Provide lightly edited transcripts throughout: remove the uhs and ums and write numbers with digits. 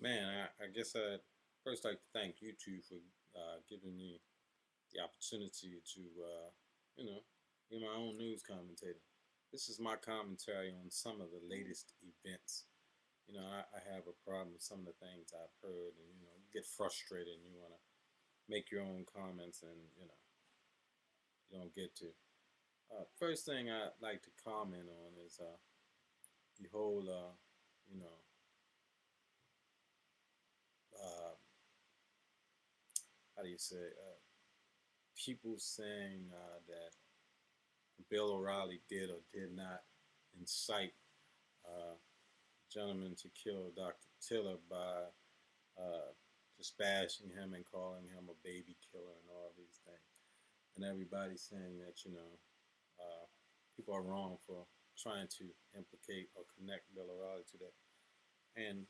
Man, I guess I'd first like to thank you two for giving me the opportunity to, be my own news commentator. This is my commentary on some of the latest events. I have a problem with some of the things I've heard, and you get frustrated and you want to make your own comments, and you don't get to. First thing I'd like to comment on is the whole, you know, uh, how do you say, people saying that Bill O'Reilly did or did not incite uh, gentlemen to kill Dr. Tiller by uh, just bashing him and calling him a baby killer and all these things. And everybody's saying that, people are wrong for trying to implicate or connect Bill O'Reilly to that. And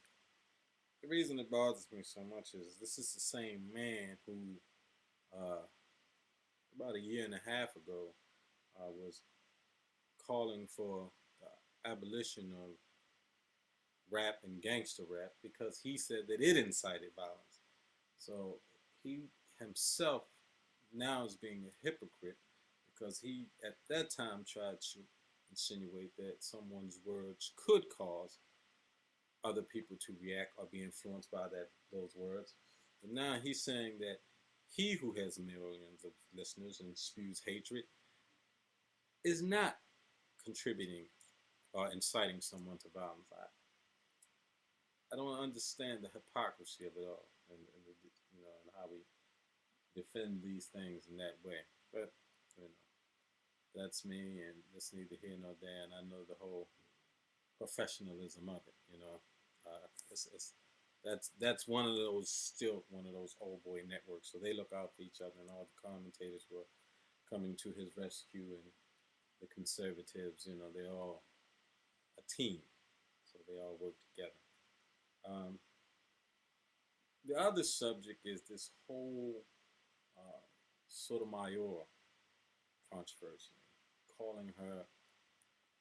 the reason it bothers me so much is this is the same man who, uh, about a year and a half ago, was calling for the abolition of rap and gangster rap because he said that it incited violence. So he himself now is being a hypocrite because he at that time tried to insinuate that someone's words could cause other people to react or be influenced by those words. But now he's saying that he who has millions of listeners and spews hatred is not contributing or inciting someone to violence. I don't understand the hypocrisy of it all, and how we defend these things in that way. But you know, that's me, and it's neither here nor there. And I know the whole professionalism of it. It's that's one of those old boy networks. So they look out for each other, and all the commentators were coming to his rescue, and the conservatives. They're all a team, so they all work together. Um, the other subject is this whole uh, Sotomayor controversy, calling her,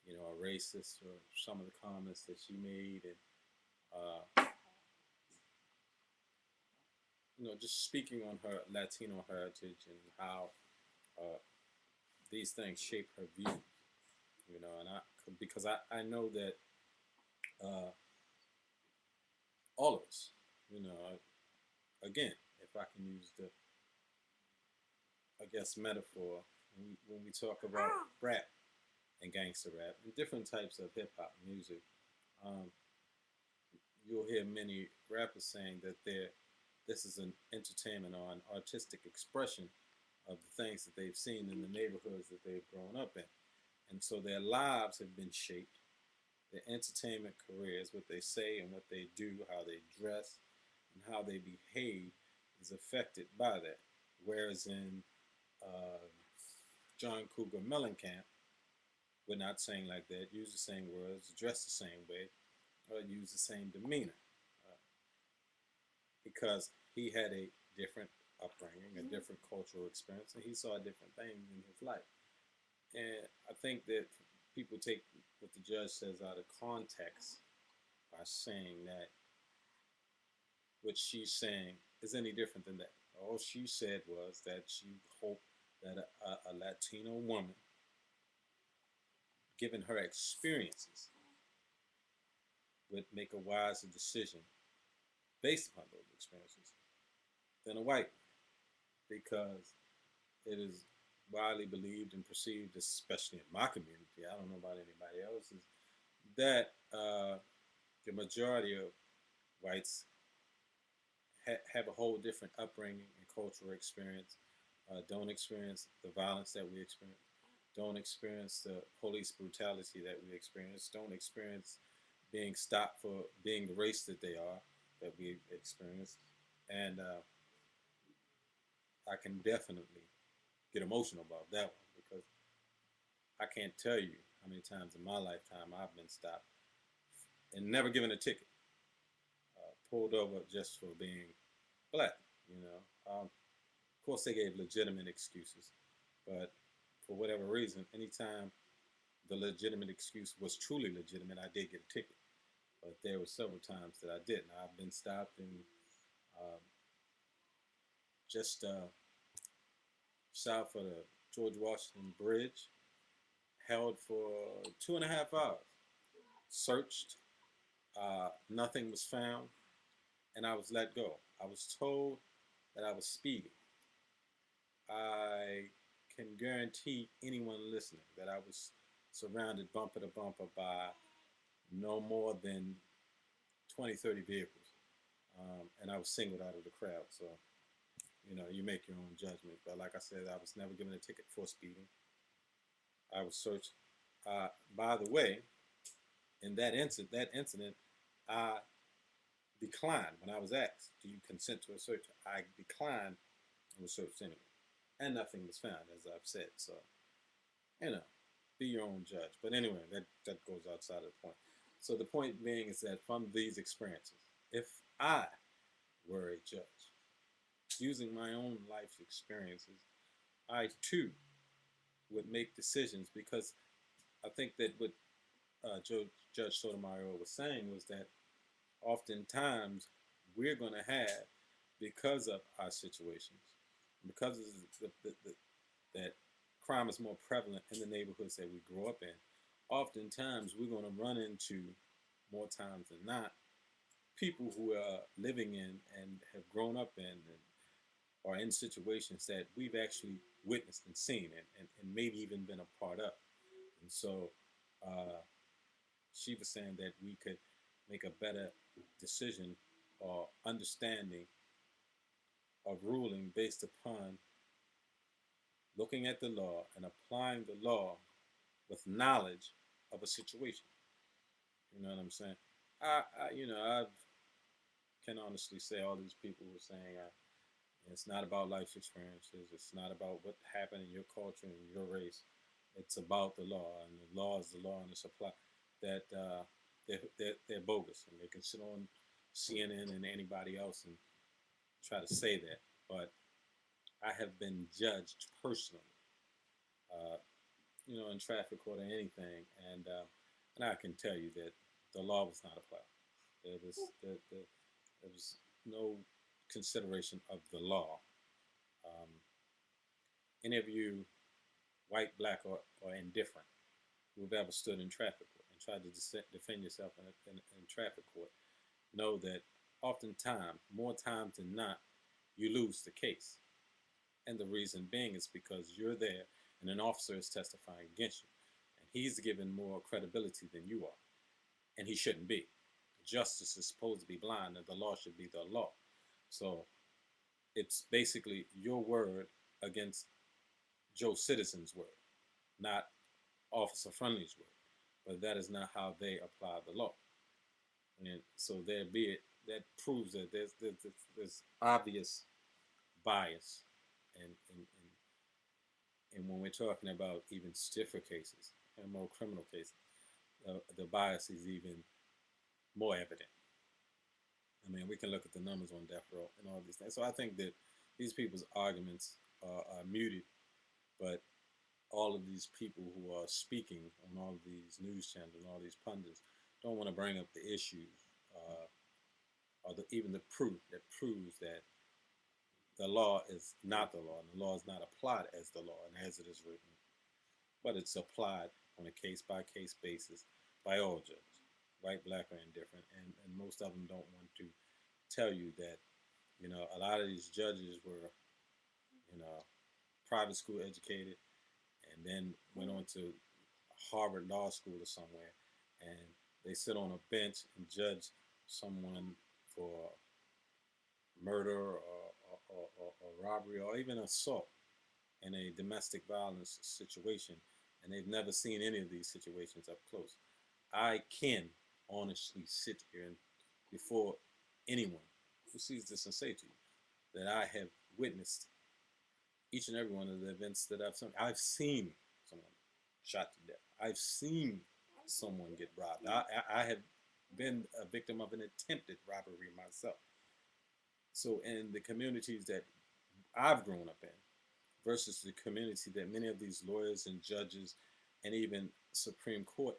a racist for some of the comments that she made, and just speaking on her Latino heritage and how uh, these things shape her view. And because I know that all of us, again, if I can use the, I guess, metaphor, when we talk about rap and gangster rap and different types of hip hop music, um, you'll hear many rappers saying that this is an entertainment or an artistic expression of the things that they've seen in the neighborhoods that they've grown up in. And so their lives have been shaped, their entertainment careers, what they say and what they do, how they dress, and how they behave is affected by that. Whereas in uh, John Cougar Mellencamp, we're not saying like that, use the same words, dress the same way, or use the same demeanor. Uh, because he had a different upbringing, a different cultural experience, and he saw different things in his life. And I think that people take what the judge says out of context by saying that what she's saying is any different than that. All she said was that she hoped that a Latino woman, given her experiences, would make a wiser decision based upon those experiences than a white one, because it is widely believed and perceived, especially in my community, I don't know about anybody else's, that the majority of whites have a whole different upbringing and cultural experience, don't experience the violence that we experience, don't experience the police brutality that we experience, don't experience being stopped for being the race that they are, that we experience. And I can definitely get emotional about that one because I can't tell you how many times in my lifetime I've been stopped and never given a ticket, pulled over just for being black. Of course, they gave legitimate excuses, but for whatever reason, anytime the legitimate excuse was truly legitimate, I did get a ticket. but there were several times that I didn't. I've been stopped and uh, just south of the George Washington Bridge, held for 2.5 hours, searched, nothing was found, and I was let go. I was told that I was speeding. I can guarantee anyone listening that I was surrounded bumper to bumper by no more than 20, 30 vehicles. And I was singled out of the crowd. So, you make your own judgment. But like I said, I was never given a ticket for speeding. I was searched. By the way, in that incident, I declined when I was asked, "Do you consent to a search?" I declined and was searched anyway, and nothing was found, as I've said. So, you know, be your own judge. But anyway, that goes outside of the point. So the point being is that from these experiences, if I were a judge, using my own life experiences, I too would make decisions, because I think that what Judge Sotomayor was saying was that oftentimes we're going to have, because of our situations, because of that crime is more prevalent in the neighborhoods that we grow up in, oftentimes we're going to run into, more times than not, people who are living in and have grown up in and are in situations that we've actually witnessed and seen, and maybe even been a part of. And so uh, she was saying that we could make a better decision or understanding of ruling based upon looking at the law and applying the law with knowledge of a situation. You know what I'm saying? I can honestly say all these people were saying it's not about life experiences. It's not about what happened in your culture and your race. It's about the law, and the law is the law, and it's applied. That they're bogus, and they can sit on CNN and anybody else and try to say that. But I have been judged personally, uh, in traffic court or anything, and I can tell you that the law was not applied. There was no consideration of the law. Um, any of you, white, black, or indifferent, who've ever stood in traffic court and tried to defend yourself in traffic court, know that oftentimes, more times than not, you lose the case. And the reason being is because you're there and an officer is testifying against you. And he's given more credibility than you are. And he shouldn't be. Justice is supposed to be blind, and the law should be the law. So it's basically your word against Joe Citizen's word, not Officer Friendly's word. But that is not how they apply the law. And so there be it, that proves that there's obvious bias, and when we're talking about even stiffer cases and more criminal cases, the bias is even more evident. I mean, we can look at the numbers on death row and all these things. So I think that these people's arguments are muted, but all of these people who are speaking on all of these news channels and all these pundits don't want to bring up the issues, or even the proof that proves that the law is not the law, and the law is not applied as the law and as it is written, but it's applied on a case-by-case basis by all judges, white, black, or indifferent. And most of them don't want to tell you that, a lot of these judges were, you know, private school educated, and then went on to Harvard Law School or somewhere, and they sit on a bench and judge someone for murder or robbery or even assault in a domestic violence situation, and they've never seen any of these situations up close. I can honestly sit here and before anyone who sees this and say to you that I have witnessed each and every one of the events that I've seen. I've seen someone shot to death. I've seen someone get robbed. I have been a victim of an attempted robbery myself. So in the communities that I've grown up in versus the community that many of these lawyers and judges and even Supreme Court